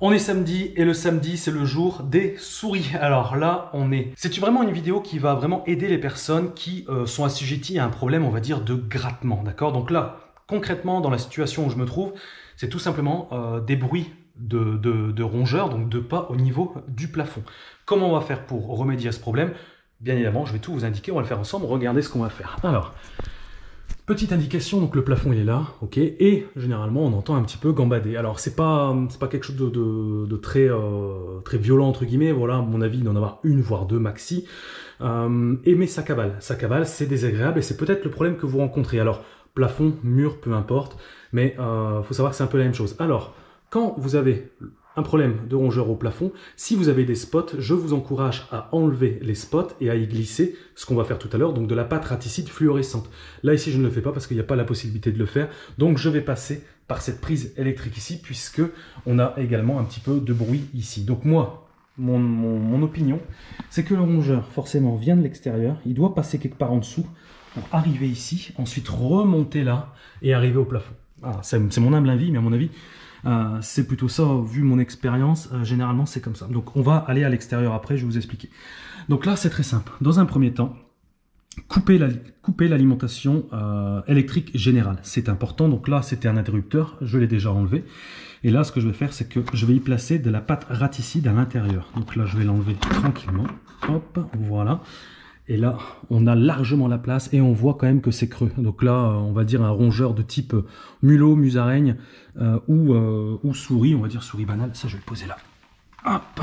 On est samedi et le samedi c'est le jour des souris. Alors là c'est vraiment une vidéo qui va vraiment aider les personnes qui sont assujetties à un problème, on va dire, de grattement, d'accord? Donc là, concrètement, dans la situation où je me trouve, c'est tout simplement des bruits de rongeurs, donc de pas au niveau du plafond. Comment on va faire pour remédier à ce problème? Bien évidemment, je vais tout vous indiquer, on va le faire ensemble, regardez ce qu'on va faire. Alors, petite indication, donc le plafond il est là, ok, et généralement on entend un petit peu gambader. Alors c'est pas quelque chose de très, très violent entre guillemets, voilà, à mon avis il doit en avoir une voire deux maxi, mais ça cavale, c'est désagréable et c'est peut-être le problème que vous rencontrez. Alors plafond, mur, peu importe, mais faut savoir que c'est un peu la même chose. Alors, quand vous avez un problème de rongeur au plafond, si vous avez des spots, je vous encourage à enlever les spots et à y glisser ce qu'on va faire tout à l'heure, donc de la pâte raticide fluorescente. Là ici je ne le fais pas parce qu'il n'y a pas la possibilité de le faire, donc je vais passer par cette prise électrique ici puisque on a également un petit peu de bruit ici. Donc moi, mon opinion, c'est que le rongeur forcément vient de l'extérieur, il doit passer quelque part en dessous pour arriver ici, ensuite remonter là et arriver au plafond. Ah, c'est mon humble avis, mais à mon avis, c'est plutôt ça, vu mon expérience, généralement c'est comme ça. Donc on va aller à l'extérieur après, je vais vous expliquer. Donc là c'est très simple. Dans un premier temps, couper l'alimentation électrique générale. C'est important, donc là c'était un interrupteur, je l'ai déjà enlevé. Et là ce que je vais faire, c'est que je vais y placer de la pâte raticide à l'intérieur. Donc là je vais l'enlever tranquillement, hop, voilà. Et là, on a largement la place et on voit quand même que c'est creux. Donc là, on va dire un rongeur de type mulot, musaraigne ou souris, on va dire souris banale. Ça, je vais le poser là. Hop,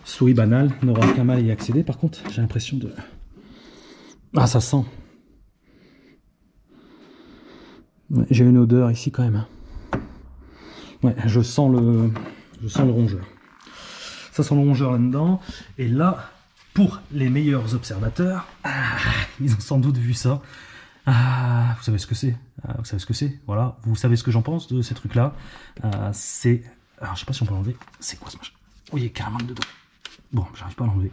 souris banale, n'aura aucun mal à y accéder. Par contre, j'ai l'impression de... Ah, ça sent. Ouais, j'ai une odeur ici quand même. Hein. Ouais, je sens le rongeur. Ça sent le rongeur là-dedans. Et là... Pour les meilleurs observateurs, ils ont sans doute vu ça. Vous savez ce que c'est. Vous savez ce que c'est. Voilà. Vous savez ce que j'en pense de ces trucs-là. C'est... Alors, je sais pas si on peut l'enlever. C'est quoi ce machin? Oui, il y a carrément dedans. Bon, j'arrive pas à l'enlever.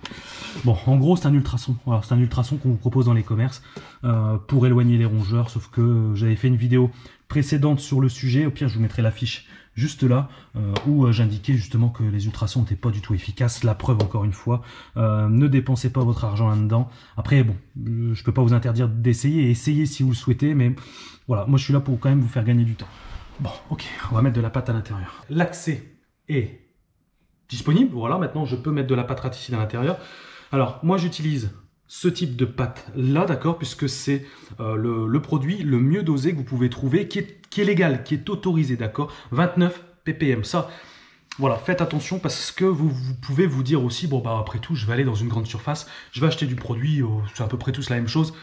Bon, en gros, c'est un ultrason. Voilà, c'est un ultrason qu'on vous propose dans les commerces pour éloigner les rongeurs. Sauf que j'avais fait une vidéo précédente sur le sujet. Au pire, je vous mettrai l'affiche juste là, où j'indiquais justement que les ultrasons n'étaient pas du tout efficaces. La preuve, encore une fois, ne dépensez pas votre argent là-dedans. Après, bon, je peux pas vous interdire d'essayer. Essayez si vous le souhaitez, mais voilà, moi je suis là pour quand même vous faire gagner du temps. Bon, ok, on va mettre de la pâte à l'intérieur. L'accès est disponible. Voilà, maintenant je peux mettre de la pâte raticide à l'intérieur. Alors, moi j'utilise ce type de pâte là, d'accord, puisque c'est le produit le mieux dosé que vous pouvez trouver, qui est légal, qui est autorisé, d'accord, 29 ppm. Ça, voilà, faites attention parce que vous pouvez vous dire aussi, bon bah après tout, je vais aller dans une grande surface, je vais acheter du produit, c'est à peu près tous la même chose.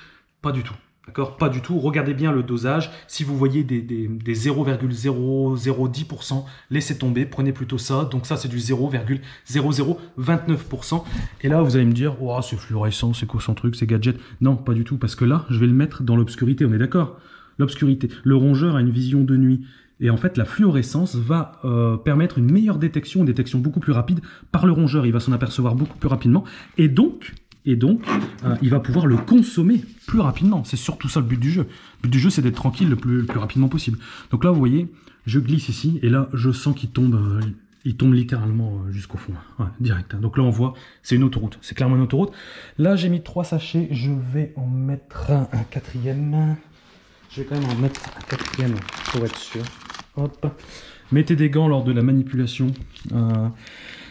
Pas du tout. D'accord, pas du tout. Regardez bien le dosage. Si vous voyez des 0,0010%, laissez tomber. Prenez plutôt ça. Donc ça, c'est du 0,0029%. Et là, vous allez me dire, oh, c'est fluorescent, c'est quoi son truc, c'est gadget. Non, pas du tout. Parce que là, je vais le mettre dans l'obscurité. On est d'accord? L'obscurité. Le rongeur a une vision de nuit. Et en fait, la fluorescence va permettre une meilleure détection, une détection beaucoup plus rapide par le rongeur. Il va s'en apercevoir beaucoup plus rapidement. Et donc, il va pouvoir le consommer plus rapidement. C'est surtout ça le but du jeu. Le but du jeu, c'est d'être tranquille le plus rapidement possible. Donc là, vous voyez, je glisse ici, et là, je sens qu'il tombe littéralement jusqu'au fond. Ouais, direct. Donc là, on voit, c'est une autoroute. C'est clairement une autoroute. Là, j'ai mis 3 sachets. Je vais en mettre un quatrième. Je vais quand même en mettre un quatrième pour être sûr. Hop. Mettez des gants lors de la manipulation.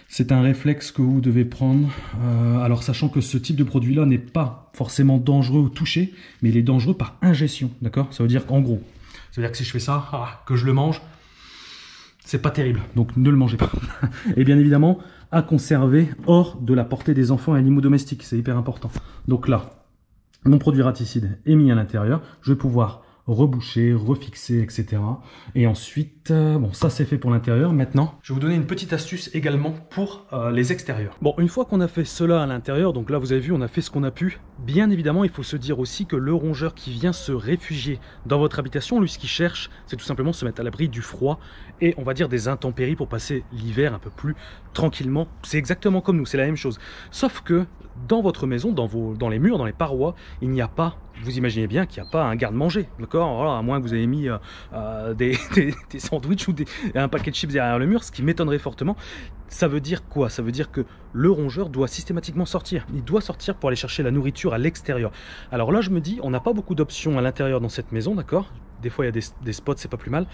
C'est un réflexe que vous devez prendre, alors sachant que ce type de produit-là n'est pas forcément dangereux au toucher, mais il est dangereux par ingestion, d'accord? Ça veut dire qu'en gros, ça veut dire que si je fais ça, que je le mange, c'est pas terrible, donc ne le mangez pas. Et bien évidemment, à conserver hors de la portée des enfants et animaux domestiques, c'est hyper important. Donc là, mon produit raticide est mis à l'intérieur, je vais pouvoir reboucher, refixer, etc. Et ensuite, bon, ça c'est fait pour l'intérieur. Maintenant, je vais vous donner une petite astuce également pour les extérieurs. Bon, une fois qu'on a fait cela à l'intérieur, donc là vous avez vu, on a fait ce qu'on a pu. Bien évidemment, il faut se dire aussi que le rongeur qui vient se réfugier dans votre habitation, lui ce qu'il cherche, c'est tout simplement se mettre à l'abri du froid et on va dire des intempéries pour passer l'hiver un peu plus tranquillement. C'est exactement comme nous, c'est la même chose. Sauf que dans votre maison, dans les murs, dans les parois, il n'y a pas, vous imaginez bien qu'il n'y a pas un garde-manger, d'accord? Voilà, à moins que vous ayez mis des sandwich ou un paquet de chips derrière le mur, ce qui m'étonnerait fortement. Ça veut dire quoi? Ça veut dire que le rongeur doit systématiquement sortir. Il doit sortir pour aller chercher la nourriture à l'extérieur. Alors là, je me dis, on n'a pas beaucoup d'options à l'intérieur dans cette maison, d'accord? Des fois, il y a des spots, c'est pas plus mal.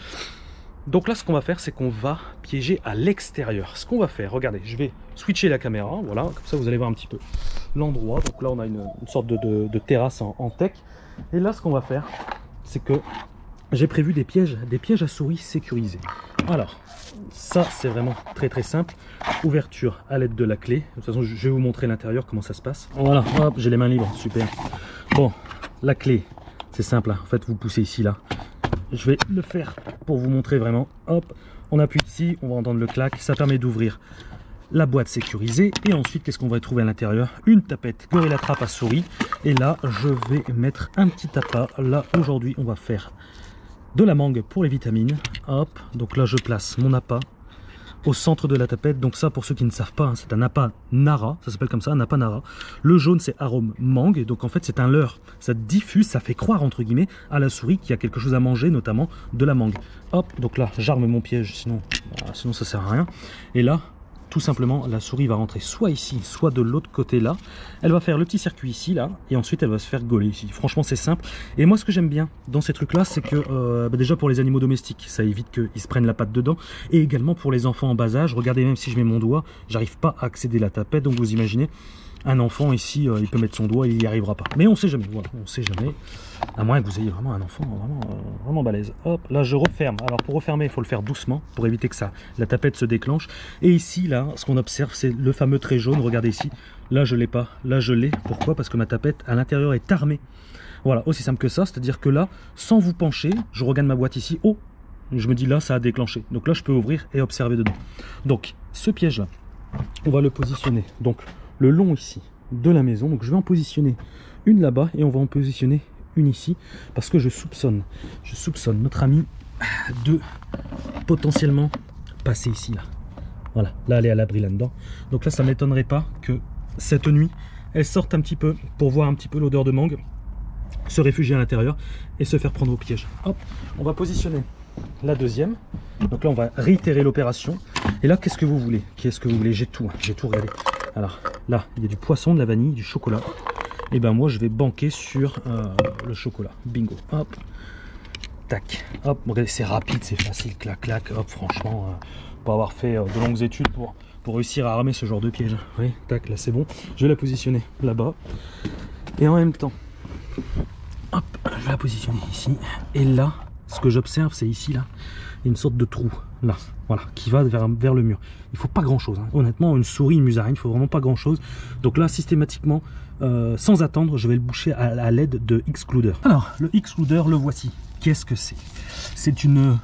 Donc là, ce qu'on va faire, c'est qu'on va piéger à l'extérieur. Ce qu'on va faire, regardez, je vais switcher la caméra, voilà, comme ça vous allez voir un petit peu l'endroit. Donc là, on a une sorte de terrasse en tech. Et là, ce qu'on va faire, c'est que j'ai prévu des pièges à souris sécurisés. Alors, ça, c'est vraiment très très simple. Ouverture à l'aide de la clé. De toute façon, je vais vous montrer l'intérieur, comment ça se passe. Voilà, hop, j'ai les mains libres, super. Bon, la clé, c'est simple, hein. En fait, vous poussez ici, là. Je vais le faire pour vous montrer vraiment. Hop, on appuie ici, on va entendre le clac. Ça permet d'ouvrir la boîte sécurisée. Et ensuite, qu'est-ce qu'on va trouver à l'intérieur? Une tapette Gorilla Trap à souris. Et là, je vais mettre un petit appât. Là, aujourd'hui, on va faire de la mangue pour les vitamines. Hop, donc là, je place mon appât au centre de la tapette. Donc ça, pour ceux qui ne savent pas, hein, c'est un appât Nara, ça s'appelle comme ça, un appât Nara. Le jaune, c'est arôme mangue, donc en fait c'est un leurre. Ça diffuse, ça fait croire entre guillemets à la souris qu'il y a quelque chose à manger, notamment de la mangue. Hop, donc là j'arme mon piège, sinon ça sert à rien. Et là, tout simplement, la souris va rentrer soit ici, soit de l'autre côté là. Elle va faire le petit circuit ici, là, et ensuite elle va se faire gauler ici. Franchement, c'est simple. Et moi, ce que j'aime bien dans ces trucs-là, c'est que déjà pour les animaux domestiques, ça évite qu'ils se prennent la patte dedans. Et également pour les enfants en bas âge, regardez, même si je mets mon doigt, j'arrive pas à accéder à la tapette. Donc vous imaginez, un enfant ici, il peut mettre son doigt, il n'y arrivera pas. Mais on sait jamais, voilà, on sait jamais. À moins que vous ayez vraiment un enfant vraiment balèze. Hop, là je referme. Alors pour refermer, il faut le faire doucement pour éviter que la tapette se déclenche. Et ici, là, ce qu'on observe, c'est le fameux trait jaune. Regardez ici. Là, je l'ai pas. Là, je l'ai. Pourquoi? Parce que ma tapette à l'intérieur est armée. Voilà, aussi simple que ça. C'est-à-dire que là, sans vous pencher, je regarde ma boîte ici. Oh, je me dis là, ça a déclenché. Donc là, je peux ouvrir et observer dedans. Donc, ce piège-là, on va le positionner. Donc, le long ici de la maison. Donc, je vais en positionner une là-bas et on va en positionner une ici, parce que je soupçonne notre ami de potentiellement passer ici, là. Voilà, là elle est à l'abri là-dedans. Donc là, ça m'étonnerait pas que cette nuit, elle sorte un petit peu pour voir un petit peu l'odeur de mangue, se réfugier à l'intérieur et se faire prendre au piège. Hop, on va positionner la deuxième. Donc là, on va réitérer l'opération. Et là, qu'est-ce que vous voulez? Qu'est-ce que vous voulez? J'ai tout, regardez. Alors là, il y a du poisson, de la vanille, du chocolat. Et ben moi je vais banquer sur le chocolat. Bingo. Hop. Tac. Hop. Regardez, c'est rapide, c'est facile. Clac, clac. Hop, franchement, pour avoir fait de longues études pour réussir à ramer ce genre de piège. Oui, tac, là c'est bon. Je vais la positionner là-bas. Et en même temps, hop, je vais la positionner ici. Et là, ce que j'observe, c'est ici, là, il y a une sorte de trou. Là, voilà, qui va vers le mur. Il faut pas grand chose, hein. Honnêtement, une souris, une musaraigne, il faut vraiment pas grand chose. Donc là, systématiquement, sans attendre, je vais le boucher à l'aide de Excluder. Alors, le Excluder, le voici. Qu'est-ce que c'est? C'est une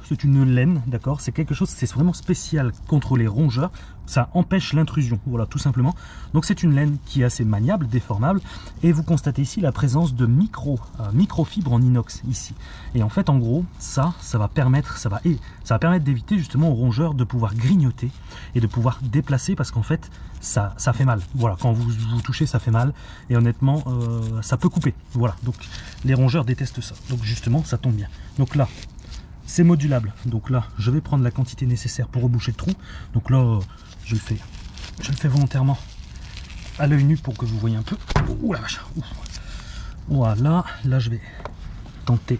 laine, d'accord? C'est quelque chose, c'est vraiment spécial contre les rongeurs. Ça empêche l'intrusion, voilà, tout simplement. Donc c'est une laine qui est assez maniable, déformable. Et vous constatez ici la présence de microfibres en inox ici. Et en fait, en gros, ça va permettre d'éviter justement aux rongeurs de pouvoir grignoter et de pouvoir déplacer, parce qu'en fait, ça fait mal. Voilà, quand vous touchez, ça fait mal. Et honnêtement, ça peut couper. Voilà, donc les rongeurs détestent ça. Donc justement, ça tombe bien. Donc là, c'est modulable. Donc là, je vais prendre la quantité nécessaire pour reboucher le trou. Donc là, je le fais volontairement à l'œil nu pour que vous voyez un peu. Ouh la vache. Ouh. Voilà, là je vais tenter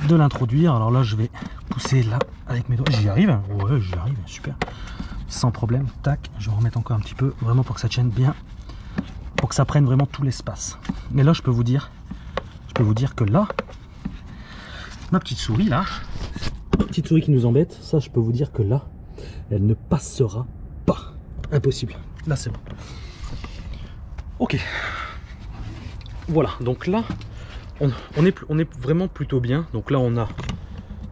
de l'introduire. Alors là, je vais pousser là avec mes doigts. J'y arrive. Ouais, j'y arrive. Super. Sans problème. Tac. Je vais en remettre encore un petit peu, vraiment pour que ça tienne bien, pour que ça prenne vraiment tout l'espace. Mais là, je peux vous dire que là, ma petite souris là, petite souris qui nous embête, ça, je peux vous dire que là, elle ne passera pas. Impossible. Là, c'est bon. Ok. Voilà. Donc là, on est vraiment plutôt bien. Donc là, on a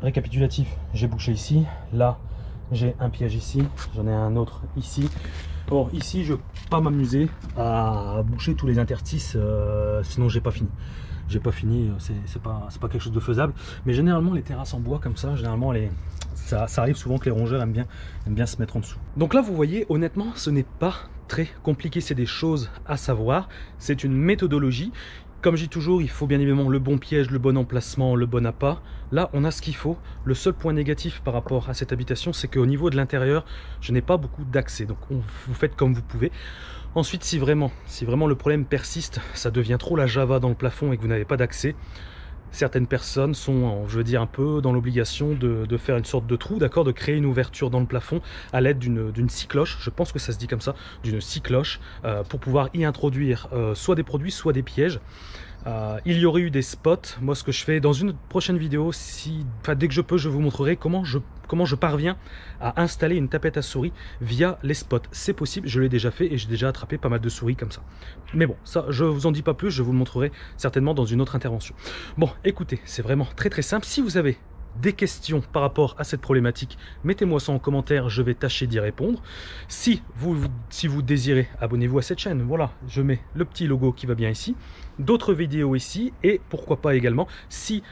récapitulatif. J'ai bouché ici. Là, j'ai un piège ici. J'en ai un autre ici. Bon, ici, je ne vais pas m'amuser à boucher tous les interstices. Sinon, j'ai pas fini. J'ai pas fini. C'est pas quelque chose de faisable. Mais généralement, les terrasses en bois comme ça, généralement, ça arrive souvent que les rongeurs aiment bien se mettre en dessous. Donc là, vous voyez, honnêtement, ce n'est pas très compliqué. C'est des choses à savoir. C'est une méthodologie. Comme je dis toujours, il faut bien évidemment le bon piège, le bon emplacement, le bon appât. Là, on a ce qu'il faut. Le seul point négatif par rapport à cette habitation, c'est qu'au niveau de l'intérieur, je n'ai pas beaucoup d'accès. Donc, vous faites comme vous pouvez. Ensuite, si vraiment le problème persiste, ça devient trop la Java dans le plafond et que vous n'avez pas d'accès, certaines personnes sont, je veux dire, un peu dans l'obligation de faire une sorte de trou, d'accord, de créer une ouverture dans le plafond à l'aide d'une scie cloche, je pense que ça se dit comme ça, d'une scie cloche, pour pouvoir y introduire soit des produits, soit des pièges. Il y aurait eu des spots. Moi, ce que je fais dans une prochaine vidéo, dès que je peux, je vous montrerai comment je parviens à installer une tapette à souris via les spots. C'est possible, je l'ai déjà fait et j'ai déjà attrapé pas mal de souris comme ça. Mais bon, ça, je vous en dis pas plus, je vous le montrerai certainement dans une autre intervention. Bon, écoutez, c'est vraiment très très simple. Si vous avez des questions par rapport à cette problématique, mettez-moi ça en commentaire, je vais tâcher d'y répondre. Si vous désirez, abonnez-vous à cette chaîne. Voilà, je mets le petit logo qui va bien ici, d'autres vidéos ici, et pourquoi pas également, si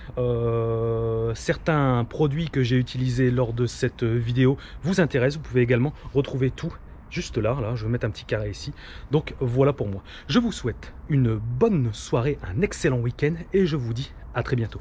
certains produits que j'ai utilisés lors de cette vidéo vous intéressent, vous pouvez également retrouver tout juste là, je vais mettre un petit carré ici. Donc voilà pour moi. Je vous souhaite une bonne soirée, un excellent week-end, et je vous dis à très bientôt.